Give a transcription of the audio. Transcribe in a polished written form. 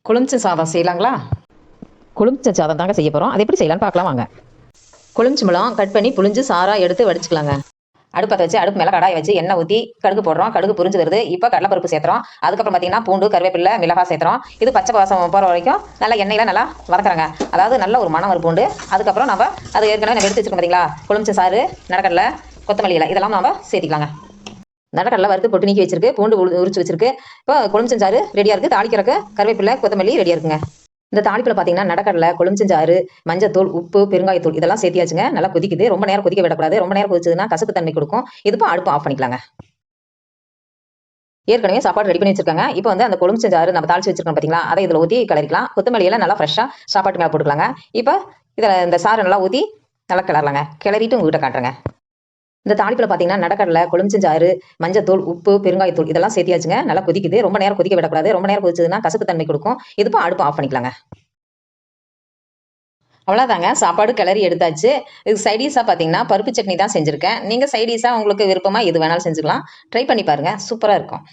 கொழுமிச்ச சாதம் செய்யலாங்களா? கொழுமிச்ச சாதம் தாங்க செய்ய போகிறோம். அது எப்படி செய்யலாம்னு பார்க்கலாம் வாங்க. கொழுமிச்சம்பழம் கட் பண்ணி புழிஞ்சு சாரா எடுத்து வடிச்சுக்கலாங்க. அடுப்பத்தை வச்சு அடுப்பு மேலே கடாயை வச்சு எண்ணெய் ஊற்றி கடுகு போடுறோம். கடுகு புரிஞ்சு வருது. இப்போ கடலைப்பருப்பு சேர்த்துறோம். அதுக்கப்புறம் பார்த்தீங்கன்னா பூண்டு, கருவேப்பிலை, மிளகாய் சேர்த்துறோம். இது பச்சை வாசம் போகிற வரைக்கும் நல்லா எண்ணெயில் நல்லா வதக்குறாங்க. அதாவது நல்ல ஒரு மணம் வரும் பூண்டு. அதுக்கப்புறம் நம்ம அது ஏற்கனவே நம்ம எடுத்து வச்சுருக்கோம் பார்த்தீங்களா, கொழுமிச்ச சாறு, நடக்கடலை, கொத்தமல்லி இலை இதெல்லாம் நம்ம சேர்த்திக்கலாங்க. நடக்கடலை வறுத்து பொட்டு நீக்கி வச்சிருக்கு, பூண்டு உரிச்சு வச்சிருக்கு. இப்போ கொழுமிச்சஞ்சாறு ரெடியாக இருக்குது. தாளிக்கிறக்கு கருவேப்பிலை, கொத்தமல்லி ரெடியாக இருக்குங்க. இந்த தாளிப்பில் பார்த்தீங்கன்னா நடக்கடலை, கொழுமிச்சஞ்சாறு, மஞ்சத்தூள், உப்பு, பெருங்காயத்தூள் இதெல்லாம் சேர்த்தியாச்சுங்க. நல்லா கொதிக்குது. ரொம்ப நேரம் கொதிக்க விடக்கூடாது. ரொம்ப நேரம் கொதிச்சதுன்னா கசப்பு தன்மை கொடுக்கும். இதுப்போ அடுப்பு ஆஃப் பண்ணிக்கலாங்க. ஏற்கனவே சாப்பாடு ரெடி பண்ணி வச்சிருக்காங்க. இப்போ வந்து அந்த கொழுமிச்சஞ்சாறு நம்ம தாளிச்சு வச்சிருக்கோம் பார்த்தீங்களா, அதை இதில் ஊற்றி கிளறிக்கலாம். கொத்தமல்லியெல்லாம் நல்லா ஃப்ரெஷ்ஷாக சாப்பாட்டு மேலே போட்டுக்கலாங்க. இப்போ இதில் இந்த சாறு நல்லா ஊற்றி நல்லா கிளறலாங்க. கிளறிட்டு உங்ககிட்ட காட்டுறேங்க. இந்த தாளிப்பில் பார்த்தீங்கன்னா நடக்கடலை, கொழுமிச்சஞ்சாறு, மஞ்சத்தூள், உப்பு, பெருங்காயத்தூள் இதெல்லாம் சேர்த்தியாச்சுங்க. நல்லா கொதிக்குது. ரொம்ப நேரம் கொதிக்க விடக்கூடாது. ரொம்ப நேரம் கொதிச்சதுன்னா கசப்பு தன்மை கொடுக்கும். இதுப்போ அடுப்பு ஆஃப் பண்ணிக்கலாங்க. அவ்வளோதாங்க, சாப்பாடு கிளறி எடுத்தாச்சு. இது சைடிஷாக பார்த்தீங்கன்னா பருப்பு சட்னி தான் செஞ்சுருக்கேன். நீங்கள் சைடிஷாக உங்களுக்கு விருப்பமாக எது வேணாலும் செஞ்சுக்கலாம். ட்ரை பண்ணி பாருங்கள், சூப்பராக இருக்கும்.